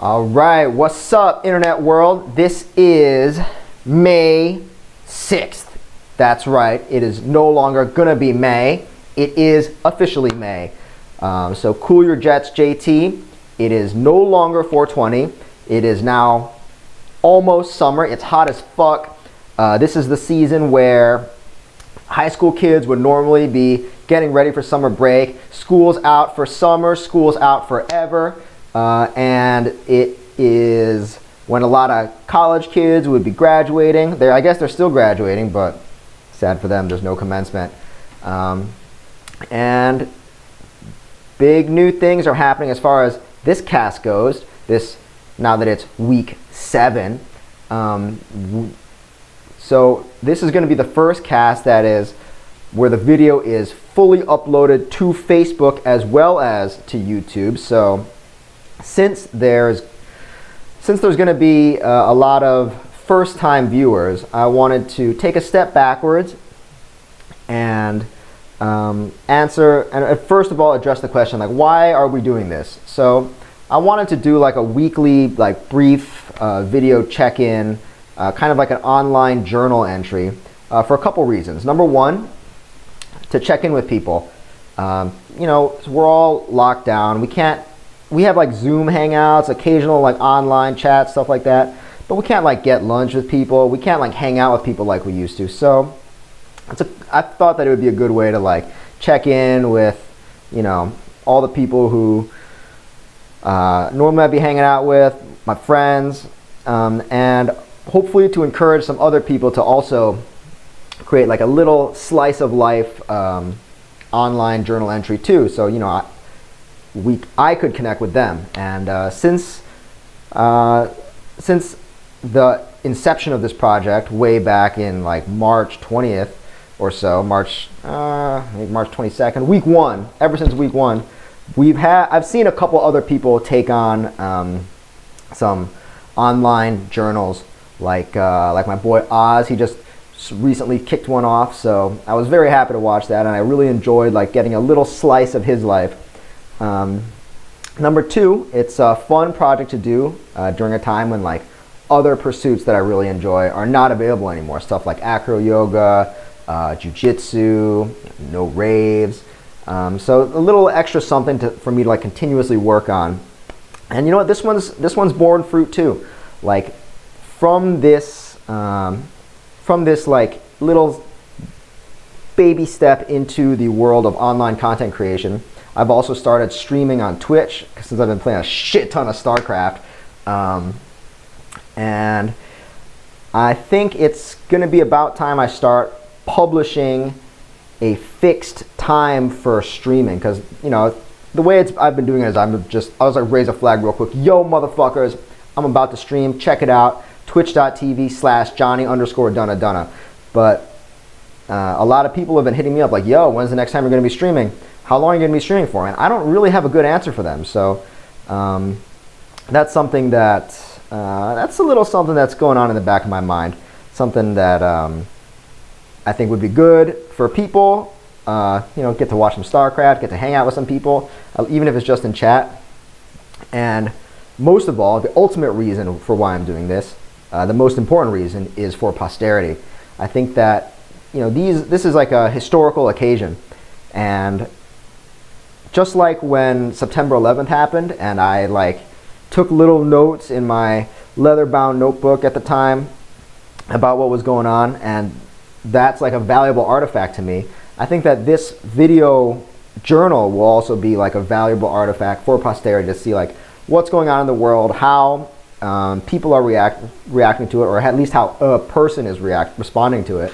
All right, what's up, internet world? This is May 6th. That's right, it is no longer gonna be May. It is officially May. So cool your jets, JT. It is no longer 420. It is now almost summer. It's hot as fuck. This is the season where high school kids would normally be getting ready for summer break. School's out for summer, school's out forever. And it is when a lot of college kids would be graduating. I guess they're still graduating, but sad for them, there's no commencement. And big new things are happening as far as this cast goes. Now that it's week 7. So this is going to be the first cast that is where the video is fully uploaded to Facebook as well as to YouTube. So since there's going to be a lot of first-time viewers, I wanted to take a step backwards and answer, and first of all address the question, like, why are we doing this? So I wanted to do like a weekly, like, brief video check-in, kind of like an online journal entry for a couple reasons. Number one, to check in with people. You know, we're all locked down. We have like Zoom hangouts, occasional like online chats, stuff like that, but we can't like get lunch with people. We can't like hang out with people like we used to. So I thought that it would be a good way to like check in with, you know, all the people who normally I'd be hanging out with, my friends, and hopefully to encourage some other people to also create like a little slice of life online journal entry too. So, you know, I could connect with them. And since the inception of this project way back in like March 20th or so, March 22nd, week 1, ever since week 1, I've seen a couple other people take on some online journals, like my boy Oz. He just recently kicked one off, so I was very happy to watch that, and I really enjoyed like getting a little slice of his life. Number 2, it's a fun project to do during a time when like other pursuits that I really enjoy are not available anymore. Stuff like acro yoga, jiu-jitsu, no raves. So a little extra something for me to like continuously work on. And you know what? This one's borne fruit too. Like from this like little baby step into the world of online content creation, I've also started streaming on Twitch since I've been playing a shit ton of StarCraft. And I think it's gonna be about time I start publishing a fixed time for streaming, because, you know, the way I've been doing it is I was like, raise a flag real quick. Yo, motherfuckers, I'm about to stream. Check it out. Twitch.tv/Johnny_Dunna. But a lot of people have been hitting me up like, yo, when's the next time you're going to be streaming? How long are you going to be streaming for? And I don't really have a good answer for them. So that's something that's a little something that's going on in the back of my mind. Something that I think would be good for people. You know, get to watch some StarCraft, get to hang out with some people, even if it's just in chat. And most of all, the ultimate reason for why I'm doing this, the most important reason, is for posterity. I think that, you know, this is like a historical occasion. And just like when September 11th happened, and I like took little notes in my leather-bound notebook at the time about what was going on, and that's like a valuable artifact to me. I think that this video journal will also be like a valuable artifact for posterity to see like what's going on in the world, how people are reacting to it, or at least how a person is responding to it.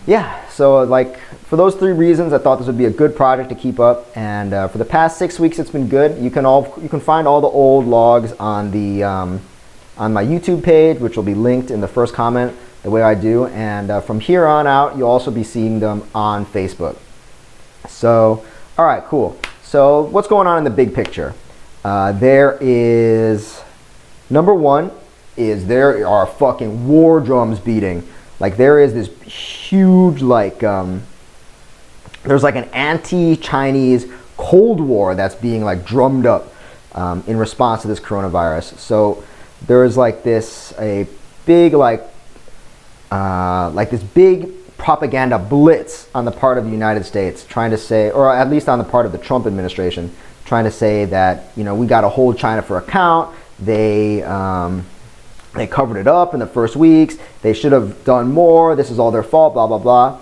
Yeah, so like for those 3 reasons, I thought this would be a good project to keep up. And for the past 6 weeks, it's been good. You can find all the old logs on the on my YouTube page, which will be linked in the first comment, the way I do. And from here on out, you'll also be seeing them on Facebook. So, all right, cool. So what's going on in the big picture? There is, number 1 is there are fucking war drums beating. Like there is this huge like, there's like an anti-Chinese Cold War that's being like drummed up in response to this coronavirus. So there is like a big this big propaganda blitz on the part of the United States, trying to say, or at least on the part of the Trump administration, trying to say that, you know, we got to hold China for account. They covered it up in the first weeks. They should have done more. This is all their fault, blah, blah, blah.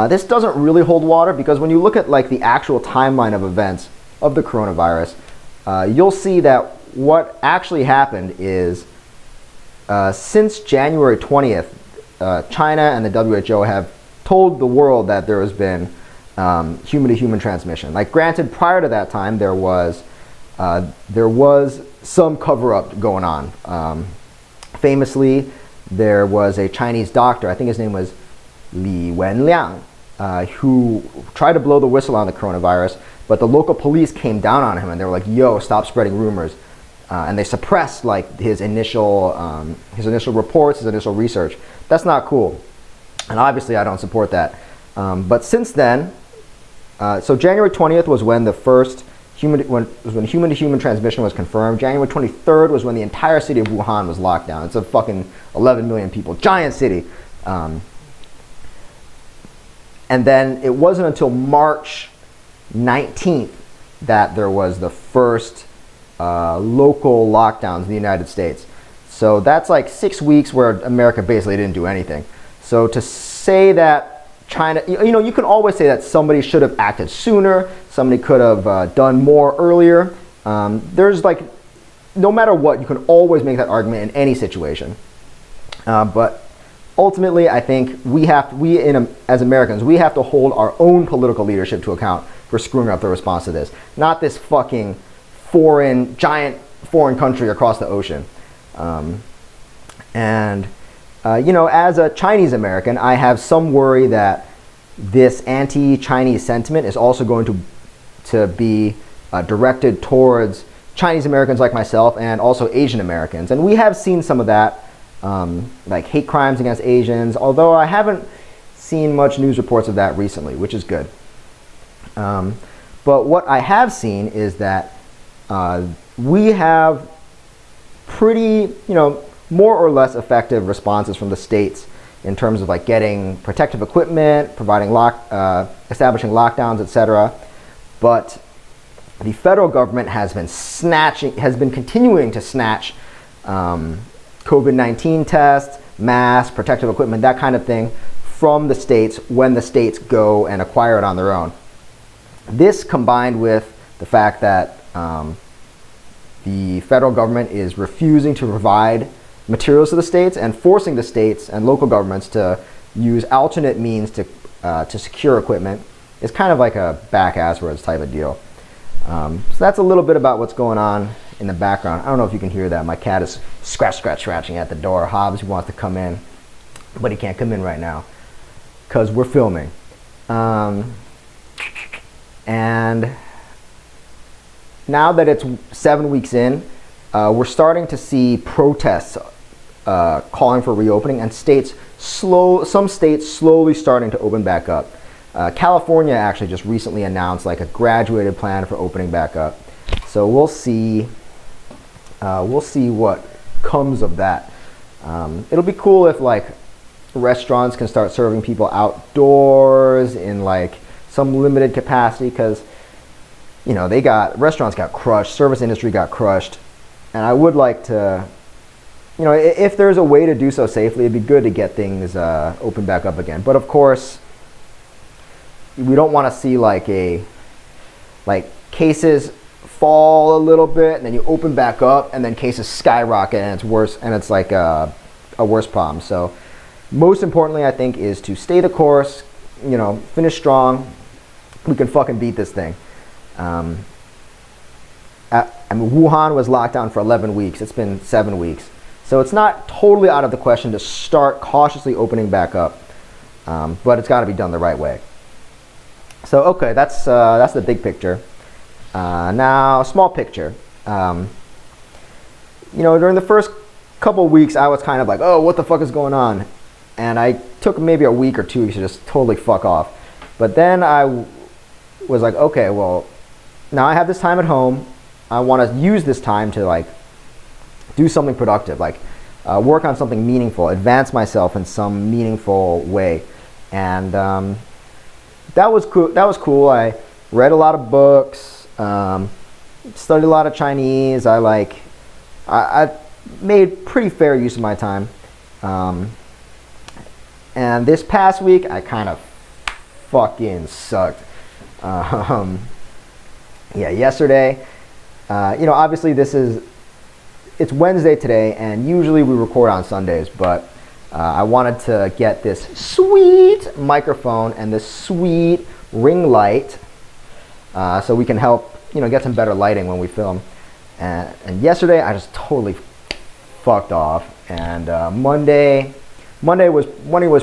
This doesn't really hold water, because when you look at like the actual timeline of events of the coronavirus, you'll see that what actually happened is since January 20th, China and the WHO have told the world that there has been human-to-human transmission. Like, granted, prior to that time, there was some cover-up going on. Famously, there was a Chinese doctor, I think his name was Li Wenliang, who tried to blow the whistle on the coronavirus, but the local police came down on him and they were like, yo, stop spreading rumors. And they suppressed like his initial reports, his initial research. That's not cool. And obviously I don't support that. But since then, so January 20th was when the first human-to-human transmission was confirmed. January 23rd was when the entire city of Wuhan was locked down. It's a fucking 11 million people, giant city. And then it wasn't until March 19th that there was the first local lockdowns in the United States. So that's like 6 weeks where America basically didn't do anything. So to say that China, you know, you can always say that somebody should have acted sooner, somebody could have done more earlier. There's like, no matter what, you can always make that argument in any situation. But ultimately, I think as Americans, we have to hold our own political leadership to account for screwing up the response to this. Not this fucking giant foreign country across the ocean. You know, as a Chinese American, I have some worry that this anti-Chinese sentiment is also going to be directed towards Chinese Americans like myself and also Asian Americans. And we have seen some of that, like hate crimes against Asians, although I haven't seen much news reports of that recently, which is good. But what I have seen is that we have pretty, you know, more or less effective responses from the states in terms of like getting protective equipment, providing establishing lockdowns, etc. But the federal government has been continuing to snatch COVID-19 tests, masks, protective equipment, that kind of thing from the states when the states go and acquire it on their own. This, combined with the fact that the federal government is refusing to provide materials to the states and forcing the states and local governments to use alternate means to secure equipment, is kind of like a back-asswards type of deal. So that's a little bit about what's going on in the background. I don't know if you can hear that. My cat is scratching at the door. Hobbs wants to come in, but he can't come in right now because we're filming. And now that it's 7 weeks in, we're starting to see protests calling for reopening, and some states slowly starting to open back up. California actually just recently announced like a graduated plan for opening back up. So we'll see what comes of that. It'll be cool if like restaurants can start serving people outdoors in like some limited capacity, because you know restaurants got crushed, service industry got crushed, and I would like to, you know, if there's a way to do so safely, it'd be good to get things open back up again. But of course, we don't want to see like cases fall a little bit and then you open back up and then cases skyrocket and it's worse, and it's like a worse problem. So most importantly, I think, is to stay the course, you know, finish strong. We can fucking beat this thing. I mean, Wuhan was locked down for 11 weeks. It's been 7 weeks. So it's not totally out of the question to start cautiously opening back up. But it's got to be done the right way. So, okay, that's the big picture. Now, small picture. You know, during the first couple of weeks, I was kind of like, oh, what the fuck is going on? And I took maybe a week or 2 weeks to just totally fuck off. But then I was like, okay, well, now I have this time at home. I want to use this time to like do something productive, like work on something meaningful, advance myself in some meaningful way. And that was cool. That was cool. I read a lot of books, studied a lot of Chinese. I made pretty fair use of my time. And this past week, I kind of fucking sucked. Yeah, yesterday, obviously it's Wednesday today, and usually we record on Sundays, but I wanted to get this sweet microphone and this sweet ring light so we can help, get some better lighting when we film. And yesterday, I just totally fucked off. And Monday was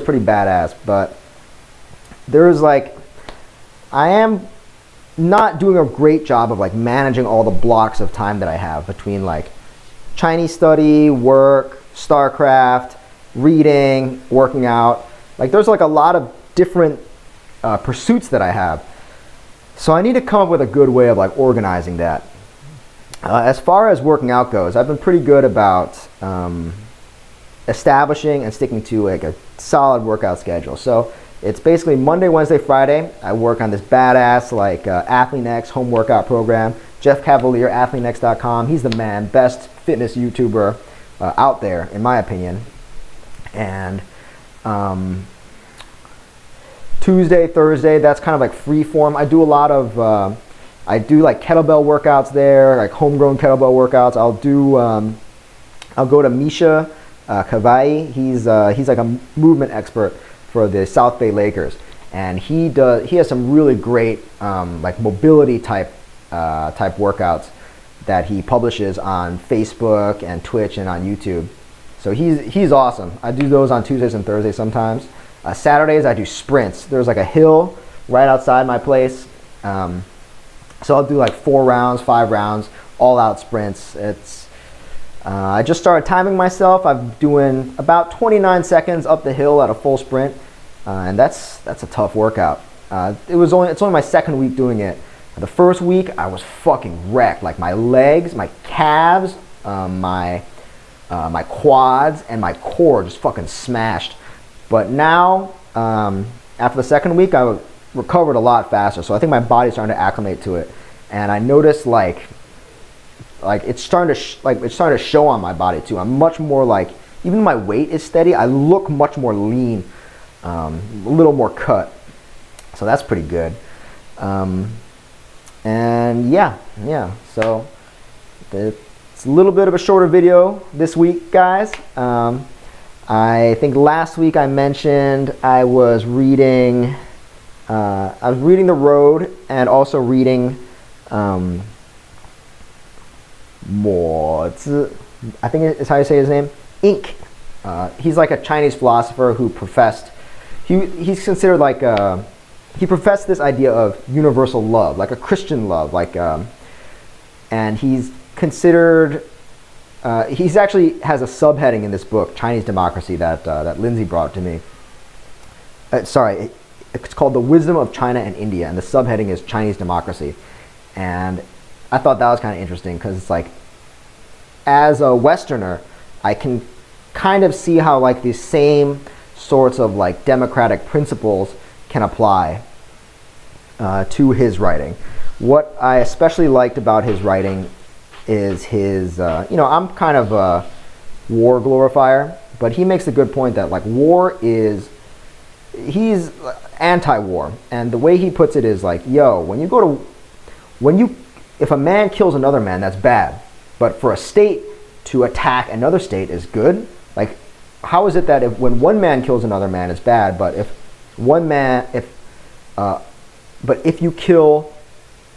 pretty badass, but there's I am not doing a great job of managing all the blocks of time that I have between Chinese study, work, StarCraft, reading, working out. There's a lot of different pursuits that I have. So I need to come up with a good way of organizing that. As far as working out goes, I've been pretty good about establishing and sticking to a solid workout schedule. So it's basically Monday, Wednesday, Friday. I work on this badass AthleanX home workout program. Jeff Cavalier, AthleanX.com. He's the man, best fitness YouTuber out there, in my opinion. And Tuesday, Thursday, that's kind of free form. I do a lot of kettlebell workouts there, homegrown kettlebell workouts. I'll go to Misha Kavai. He's a movement expert for the South Bay Lakers, and he has some really great mobility type workouts that he publishes on Facebook and Twitch and on YouTube. So he's awesome. I do those on Tuesdays and Thursdays sometimes. Saturdays I do sprints. There's a hill right outside my place, so I'll do 4 rounds, 5 rounds, all out sprints. I just started timing myself. I'm doing about 29 seconds up the hill at a full sprint, and that's a tough workout. It's only my second week doing it. The first week I was fucking wrecked. My legs, my calves, my quads, and my core just fucking smashed. But now, after the second week, I recovered a lot faster. So I think my body's starting to acclimate to it, and I noticed it's starting to show on my body too. I'm much more even my weight is steady. I look much more lean, a little more cut. So that's pretty good. And yeah. So it's a little bit of a shorter video this week, guys. I think last week I mentioned I was reading The Road and also reading more. I think it's how you say his name, Ink. He's a Chinese philosopher who professed. He's considered he professed this idea of universal love, a Christian love, and he's considered. He's actually has a subheading in this book, Chinese Democracy, that Lindsay brought to me. It's called The Wisdom of China and India, and the subheading is Chinese Democracy. And I thought that was kind of interesting because it's as a Westerner, I can kind of see how these same sorts of democratic principles can apply to his writing. What I especially liked about his writing is his, I'm kind of a war glorifier, but he makes a good point that he's anti-war, and the way he puts it is if a man kills another man, that's bad, but for a state to attack another state is good. How is it that when one man kills another man, it's bad, but if you kill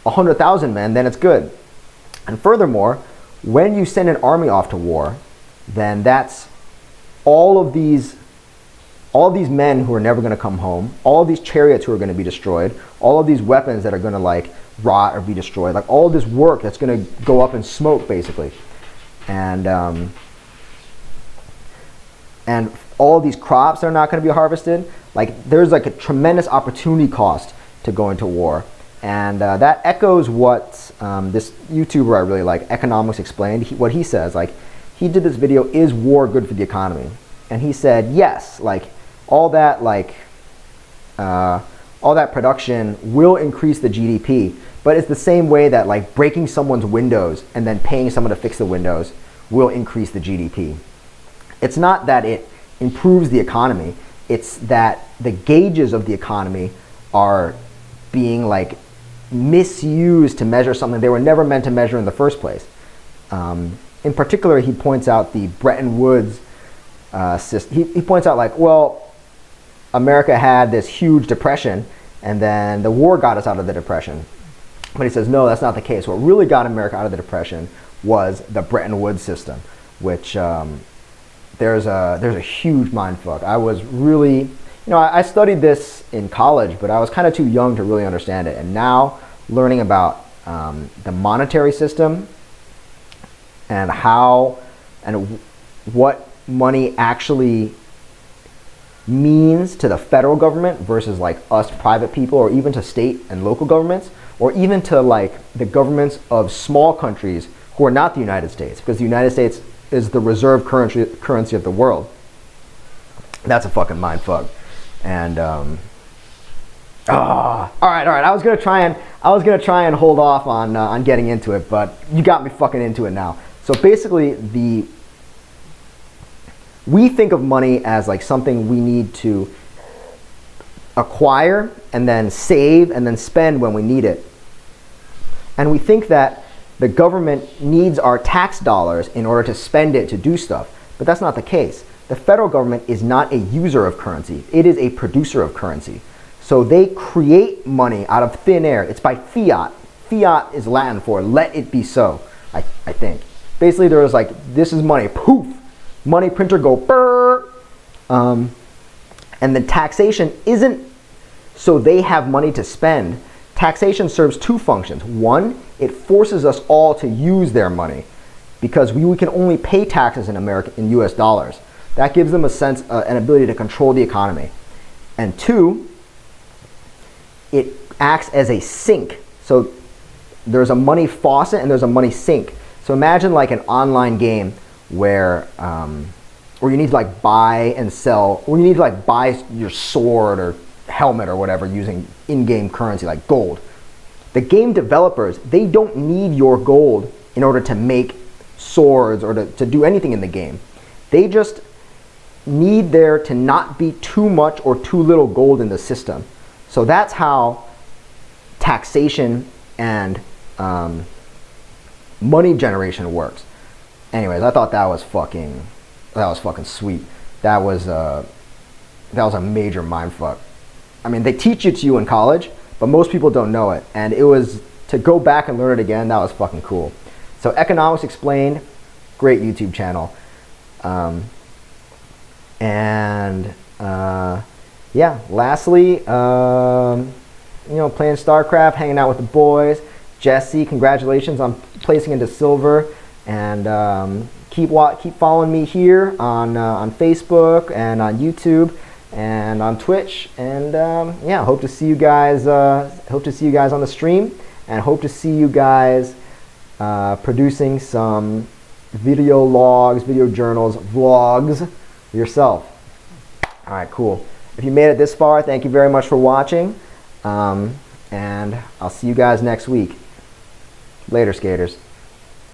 100,000 men, then it's good? And furthermore, when you send an army off to war, then that's all of these men who are never going to come home, all of these chariots who are going to be destroyed, all of these weapons that are going to rot or be destroyed, all this work that's going to go up in smoke, basically. And all of these crops that are not going to be harvested, there's a tremendous opportunity cost to going to war. And that echoes what this YouTuber I really like, Economics Explained, what he says. Like, he did this video, is war good for the economy? And he said, yes, like, all that production will increase the GDP, but it's the same way that like breaking someone's windows and then paying someone to fix the windows will increase the GDP. It's not that it improves the economy, it's that the gauges of the economy are being like misused to measure something they were never meant to measure in the first place. In particular, he points out the Bretton Woods system. He points out like, well, America had this huge depression and then the war got us out of the depression. But he says, no, that's not the case. What really got America out of the depression was the Bretton Woods system, which there's a huge mindfuck. I was really, I studied this in college, but I was kind of too young to really understand it. And now learning about the monetary system and how and what money actually means to the federal government versus like us private people, or even to state and local governments, or even to like the governments of small countries who are not the United States, because the United States is the reserve currency of the world. That's a fucking mind fuck. And all right. I was gonna try and hold off on getting into it, but you got me fucking into it now. So basically, we think of money as like something we need to acquire and then save and then spend when we need it. And we think that the government needs our tax dollars in order to spend it to do stuff. But that's not the case. The federal government is not a user of currency. It is a producer of currency. So they create money out of thin air. It's by fiat. Fiat is Latin for let it be so, I think. Basically, there was like, this is money, poof. Money printer go brrr. And then taxation isn't so they have money to spend. Taxation serves two functions. One, it forces us all to use their money because we can only pay taxes in America in US dollars. That gives them a sense, an ability to control the economy. And two, it acts as a sink. So there's a money faucet and there's a money sink. So imagine like an online game where you need to like buy and sell, or you need to like buy your sword or helmet or whatever using in-game currency like gold. The game developers, they don't need your gold in order to make swords or to do anything in the game. They just need there to not be too much or too little gold in the system. So that's how taxation and money generation works. Anyways, I thought that was fucking sweet. That was a major mindfuck. I mean, they teach it to you in college, but most people don't know it. And it was, to go back and learn it again, that was fucking cool. So Economics Explained, great YouTube channel. Yeah, lastly, playing StarCraft, hanging out with the boys. Jesse, congratulations on placing into silver. And keep following me here on Facebook and on YouTube and on Twitch. And yeah, hope to see you guys. Hope to see you guys on the stream, and hope to see you guys producing some video logs, video journals, vlogs yourself. All right, cool. If you made it this far, thank you very much for watching. And I'll see you guys next week. Later, skaters.